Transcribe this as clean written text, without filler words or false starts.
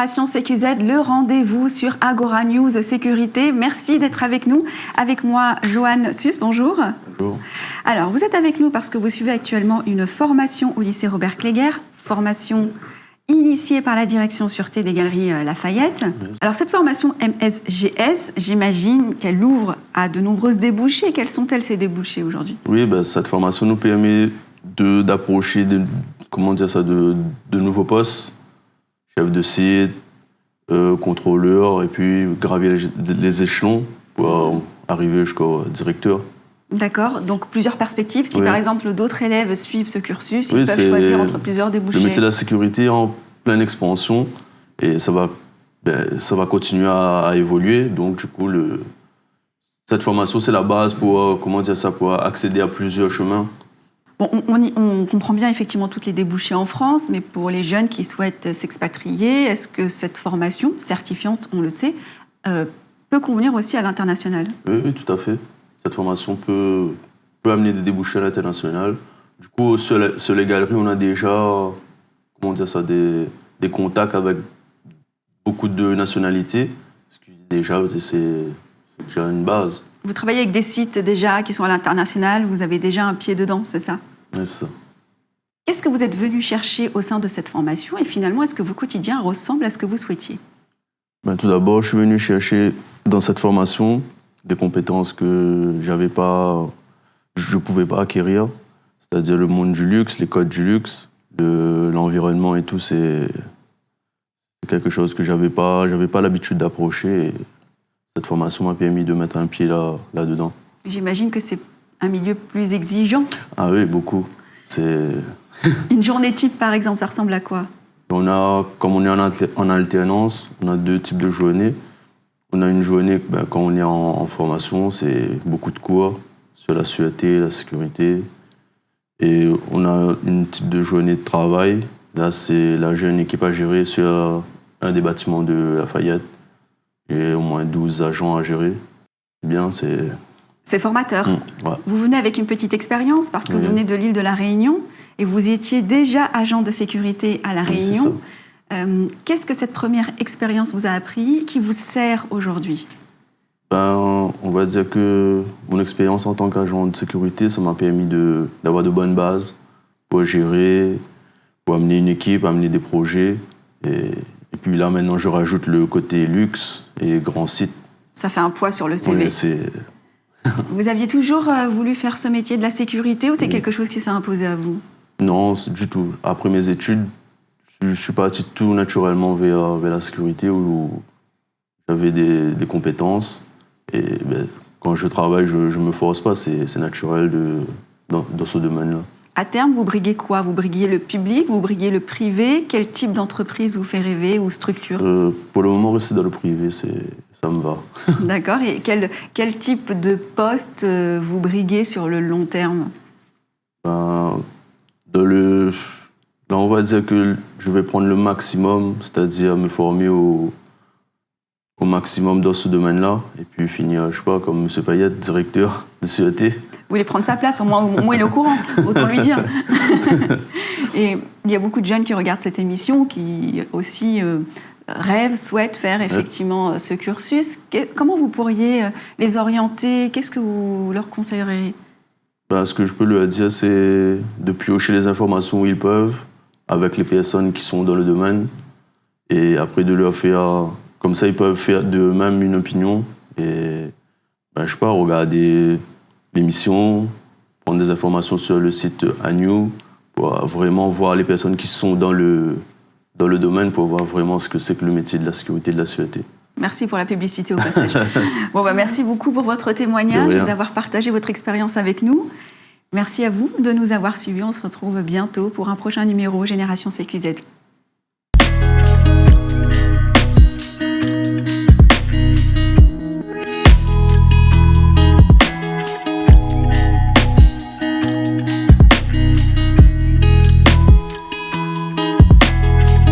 Génération CQZ, le rendez-vous sur Agora News Sécurité. Merci d'être avec nous. Avec moi, Johan Sus, bonjour. Bonjour. Alors, vous êtes avec nous parce que vous suivez actuellement une formation au lycée Robert Cléguer, formation initiée par la direction sûreté des Galeries Lafayette. Alors, cette formation MSGS, j'imagine qu'elle ouvre à de nombreuses débouchés. Quels sont-elles, ces débouchés aujourd'hui? Oui, cette formation nous permet d'approcher de nouveaux postes, chef de site, contrôleur, et puis gravir les échelons pour arriver jusqu'au directeur. D'accord, donc plusieurs perspectives. Si par exemple d'autres élèves suivent ce cursus, ils peuvent choisir entre plusieurs débouchés. Le métier de la sécurité est en pleine expansion et ça va continuer à évoluer. Donc du coup, cette formation, c'est la base pour, pour accéder à plusieurs chemins. Bon, on comprend bien effectivement toutes les débouchés en France, mais pour les jeunes qui souhaitent s'expatrier, est-ce que cette formation certifiante, on le sait, peut convenir aussi à l'international? Oui, tout à fait. Cette formation peut amener des débouchés à l'international. Du coup, sur les galeries, on a déjà des contacts avec beaucoup de nationalités. Ce qui c'est déjà une base. Vous travaillez avec des sites déjà qui sont à l'international, vous avez déjà un pied dedans, c'est ça? Oui, c'est ça. Qu'est-ce que vous êtes venu chercher au sein de cette formation et finalement, est-ce que votre quotidien ressemble à ce que vous souhaitiez? Tout d'abord, je suis venu chercher dans cette formation des compétences que je ne pouvais pas acquérir, c'est-à-dire le monde du luxe, les codes du luxe, l'environnement et tout, c'est quelque chose que j'avais pas l'habitude d'approcher. Et cette formation m'a permis de mettre un pied là-dedans. J'imagine que c'est un milieu plus exigeant. Ah oui, beaucoup. Une journée type, par exemple, ça ressemble à quoi? Comme on est en alternance, on a deux types de journées. On a une journée, quand on est en formation, c'est beaucoup de cours sur la sûreté, la sécurité. Et on a une type de journée de travail. Là, j'ai une équipe à gérer sur un des bâtiments de Lafayette. J'ai au moins 12 agents à gérer. C'est formateur. Ouais. Vous venez avec une petite expérience parce que vous venez de l'île de la Réunion et vous étiez déjà agent de sécurité à la Réunion. Qu'est-ce que cette première expérience vous a appris, qui vous sert aujourd'hui? On va dire que mon expérience en tant qu'agent de sécurité, ça m'a permis d'avoir de bonnes bases pour gérer, pour amener une équipe, amener des projets. Et puis là, maintenant, je rajoute le côté luxe et grand site. Ça fait un poids sur le CV. Oui, Vous aviez toujours voulu faire ce métier de la sécurité ou c'est quelque chose qui s'est imposé à vous? Non, du tout. Après mes études, je suis parti tout naturellement vers la sécurité où j'avais des compétences. Et quand je travaille, je ne me force pas, c'est naturel dans ce domaine-là. À terme, vous briguez quoi? Vous briguez le public, vous briguez le privé? Quel type d'entreprise vous fait rêver ou structure? Pour le moment, rester dans le privé, ça me va. D'accord. Et quel type de poste vous briguez sur le long terme? Là, on va dire que je vais prendre le maximum, c'est-à-dire me former au maximum dans ce domaine-là, et puis finir, je sais pas, comme M. Payet, directeur de sûreté. Vous voulez prendre sa place, au moins il est au courant, autant lui dire. Et il y a beaucoup de jeunes qui regardent cette émission, qui aussi rêvent, souhaitent faire effectivement ce cursus. Comment vous pourriez les orienter? Qu'est-ce que vous leur conseilleriez? Ce que je peux leur dire, c'est de piocher les informations où ils peuvent, avec les personnes qui sont dans le domaine, et après de leur faire... Comme ça, ils peuvent faire d'eux-mêmes une opinion et, je sais pas, regarder l'émission, prendre des informations sur le site ANU pour vraiment voir les personnes qui sont dans le domaine pour voir vraiment ce que c'est que le métier de la sécurité et de la sûreté. Merci pour la publicité au passage. Merci beaucoup pour votre témoignage et d'avoir partagé votre expérience avec nous. Merci à vous de nous avoir suivis. On se retrouve bientôt pour un prochain numéro Génération CQZ.